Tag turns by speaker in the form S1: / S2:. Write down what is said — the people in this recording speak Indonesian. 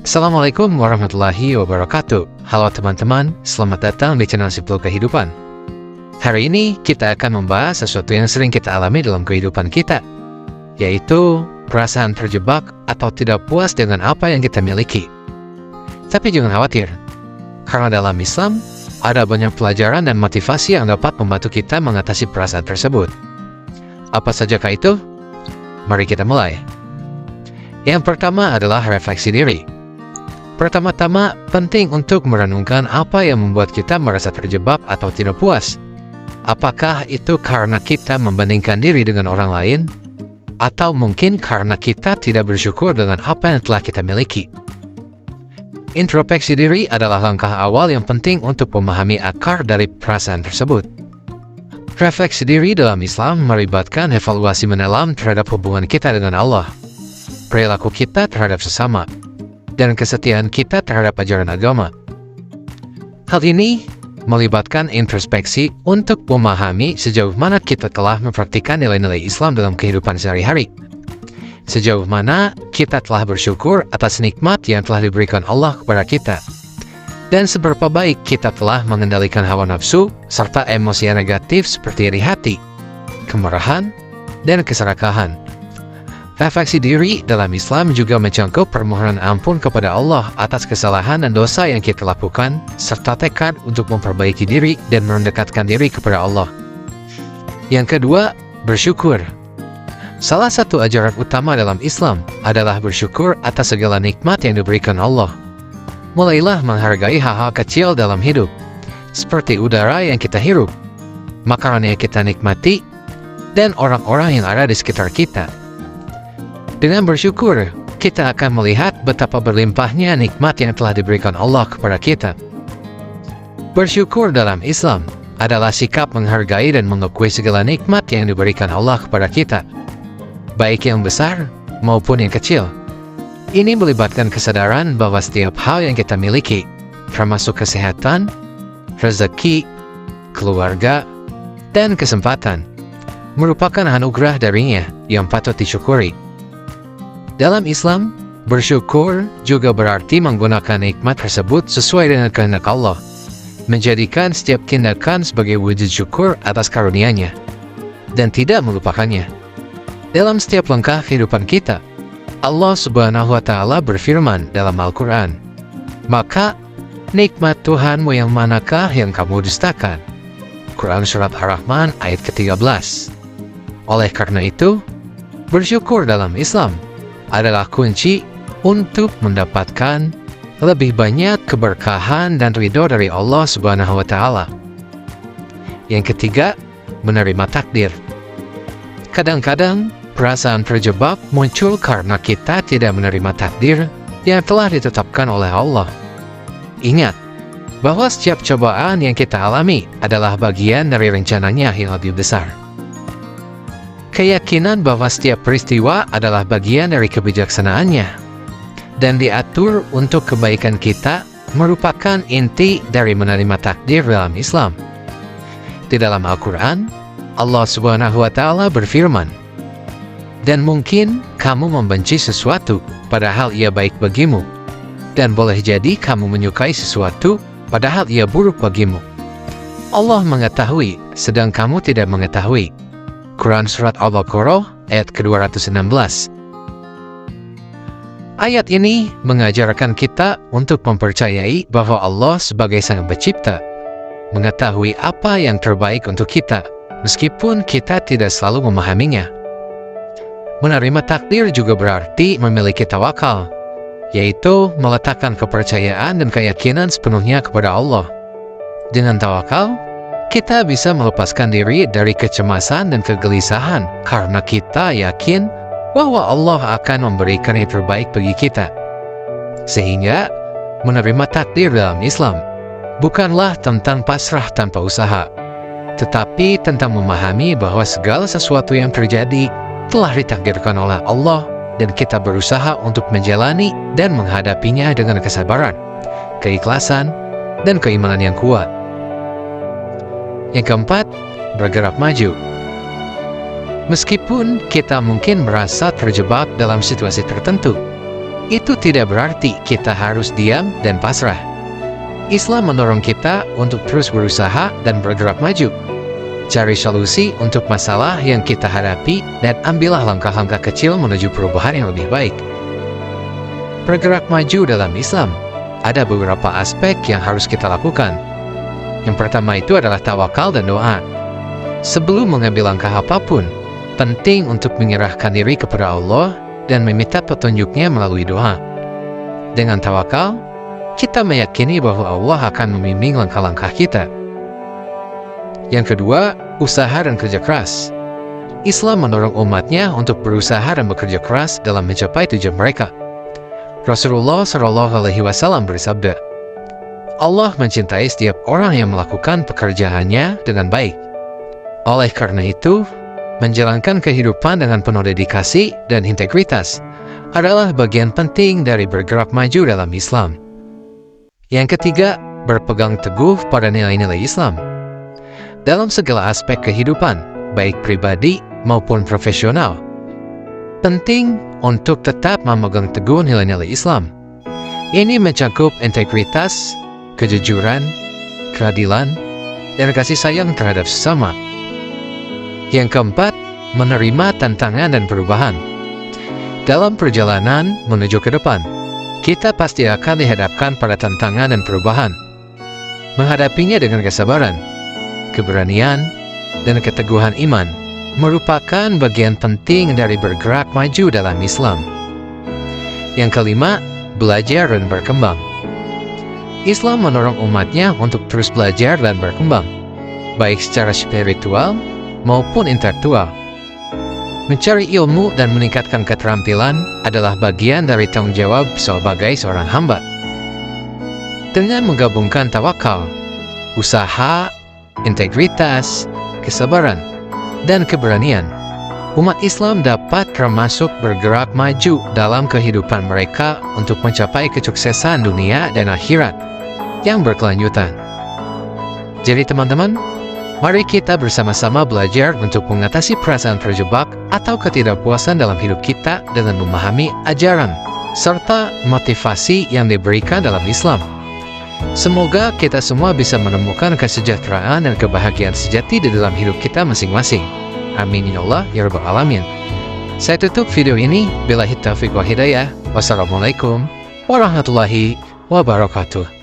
S1: Assalamualaikum warahmatullahi wabarakatuh. Halo teman-teman, selamat datang di channel Simple Kehidupan. Hari ini kita akan membahas sesuatu yang sering kita alami dalam kehidupan kita, yaitu perasaan terjebak atau tidak puas dengan apa yang kita miliki. Tapi jangan khawatir, karena dalam Islam ada banyak pelajaran dan motivasi yang dapat membantu kita mengatasi perasaan tersebut. Apa sajakah itu? Mari kita mulai. Yang pertama adalah refleksi diri. Pertama-tama, penting untuk merenungkan apa yang membuat kita merasa terjebak atau tidak puas. Apakah itu karena kita membandingkan diri dengan orang lain? Atau mungkin karena kita tidak bersyukur dengan apa yang telah kita miliki? Introspeksi diri adalah langkah awal yang penting untuk memahami akar dari perasaan tersebut. Refleksi diri dalam Islam melibatkan evaluasi mendalam terhadap hubungan kita dengan Allah, perilaku kita terhadap sesama, dan kesetiaan kita terhadap ajaran agama. Hal ini melibatkan introspeksi untuk memahami sejauh mana kita telah mempraktikkan nilai-nilai Islam dalam kehidupan sehari-hari. Sejauh mana kita telah bersyukur atas nikmat yang telah diberikan Allah kepada kita. Dan seberapa baik kita telah mengendalikan hawa nafsu serta emosi yang negatif seperti iri hati, kemarahan, dan keserakahan. Refleksi diri dalam Islam juga mencakup permohonan ampun kepada Allah atas kesalahan dan dosa yang kita lakukan, serta tekad untuk memperbaiki diri dan mendekatkan diri kepada Allah. Yang kedua, bersyukur. Salah satu ajaran utama dalam Islam adalah bersyukur atas segala nikmat yang diberikan Allah. Mulailah menghargai hal-hal kecil dalam hidup, seperti udara yang kita hirup, makanan yang kita nikmati, dan orang-orang yang ada di sekitar kita. Dengan bersyukur, kita akan melihat betapa berlimpahnya nikmat yang telah diberikan Allah kepada kita. Bersyukur dalam Islam adalah sikap menghargai dan mengakui segala nikmat yang diberikan Allah kepada kita, baik yang besar maupun yang kecil. Ini melibatkan kesadaran bahwa setiap hal yang kita miliki, termasuk kesehatan, rezeki, keluarga, dan kesempatan, merupakan anugerah darinya yang patut disyukuri. Dalam Islam, bersyukur juga berarti menggunakan nikmat tersebut sesuai dengan kehendak Allah, menjadikan setiap tindakan sebagai wujud syukur atas karunia-Nya, dan tidak melupakannya. Dalam setiap langkah kehidupan kita, Allah Subhanahu wa Ta'ala berfirman dalam Al-Quran, "Maka nikmat Tuhanmu yang manakah yang kamu dustakan?" Quran Surat Ar-Rahman ayat ke-13. Oleh karena itu, bersyukur dalam Islam adalah kunci untuk mendapatkan lebih banyak keberkahan dan ridho dari Allah Subhanahu wa Ta'ala. Yang ketiga, menerima takdir. Kadang-kadang, perasaan terjebak muncul karena kita tidak menerima takdir yang telah ditetapkan oleh Allah. Ingat, bahwa setiap cobaan yang kita alami adalah bagian dari rencananya yang lebih besar. Keyakinan bahwa setiap peristiwa adalah bagian dari kebijaksanaannya dan diatur untuk kebaikan kita merupakan inti dari menerima takdir dalam Islam. Di dalam Al-Quran, Allah Subhanahu wa Ta'ala berfirman, "Dan mungkin kamu membenci sesuatu padahal ia baik bagimu, dan boleh jadi kamu menyukai sesuatu padahal ia buruk bagimu. Allah mengetahui sedang kamu tidak mengetahui." Quran Surat Al-Baqarah ayat ke-216. Ayat ini mengajarkan kita untuk mempercayai bahwa Allah sebagai Sang Pencipta mengetahui apa yang terbaik untuk kita, meskipun kita tidak selalu memahaminya. Menerima takdir juga berarti memiliki tawakal, yaitu meletakkan kepercayaan dan keyakinan sepenuhnya kepada Allah. Dengan tawakal, kita bisa melepaskan diri dari kecemasan dan kegelisahan karena kita yakin bahwa Allah akan memberikan yang terbaik bagi kita. Sehingga, menerima takdir dalam Islam bukanlah tentang pasrah tanpa usaha, tetapi tentang memahami bahwa segala sesuatu yang terjadi telah ditakdirkan oleh Allah dan kita berusaha untuk menjalani dan menghadapinya dengan kesabaran, keikhlasan, dan keimanan yang kuat. Yang keempat, bergerak maju. Meskipun kita mungkin merasa terjebak dalam situasi tertentu, Itu tidak berarti kita harus diam dan pasrah. Islam mendorong kita untuk terus berusaha dan bergerak maju. Cari solusi untuk masalah yang kita hadapi dan ambillah langkah-langkah kecil menuju perubahan yang lebih baik. Bergerak maju dalam Islam, ada beberapa aspek yang harus kita lakukan. Yang pertama itu adalah tawakal dan doa. Sebelum mengambil langkah apapun, penting untuk menyerahkan diri kepada Allah dan meminta petunjuknya melalui doa. Dengan tawakal, kita meyakini bahwa Allah akan membimbing langkah-langkah kita. Yang kedua, usaha dan kerja keras. Islam mendorong umatnya untuk berusaha dan bekerja keras dalam mencapai tujuan mereka. Rasulullah SAW bersabda, Allah mencintai setiap orang yang melakukan pekerjaannya dengan baik. Oleh karena itu, menjalankan kehidupan dengan penuh dedikasi dan integritas adalah bagian penting dari bergerak maju dalam Islam. Yang ketiga, berpegang teguh pada nilai-nilai Islam. Dalam segala aspek kehidupan, baik pribadi maupun profesional, penting untuk tetap memegang teguh nilai-nilai Islam. Ini mencakup integritas, kejujuran, keadilan, dan kasih sayang terhadap sesama. Yang keempat, menerima tantangan dan perubahan. Dalam perjalanan menuju ke depan, kita pasti akan dihadapkan pada tantangan dan perubahan. Menghadapinya dengan kesabaran, keberanian, dan keteguhan iman merupakan bagian penting dari bergerak maju dalam Islam. Yang kelima, belajar dan berkembang. Islam mendorong umatnya untuk terus belajar dan berkembang, baik secara spiritual maupun intelektual. Mencari ilmu dan meningkatkan keterampilan adalah bagian dari tanggung jawab sebagai seorang hamba. Dengan menggabungkan tawakal, usaha, integritas, kesabaran, dan keberanian, umat Islam dapat termasuk bergerak maju dalam kehidupan mereka untuk mencapai kesuksesan dunia dan akhirat yang berkelanjutan. Jadi teman-teman, mari kita bersama-sama belajar untuk mengatasi perasaan terjebak atau ketidakpuasan dalam hidup kita dengan memahami ajaran serta motivasi yang diberikan dalam Islam. Semoga kita semua bisa menemukan kesejahteraan dan kebahagiaan sejati di dalam hidup kita masing-masing. Amin ya Allah ya Rabbal Alamin. Saya tutup video ini. Billahi taufiq wal hidayah. Wassalamualaikum warahmatullahi wabarakatuh.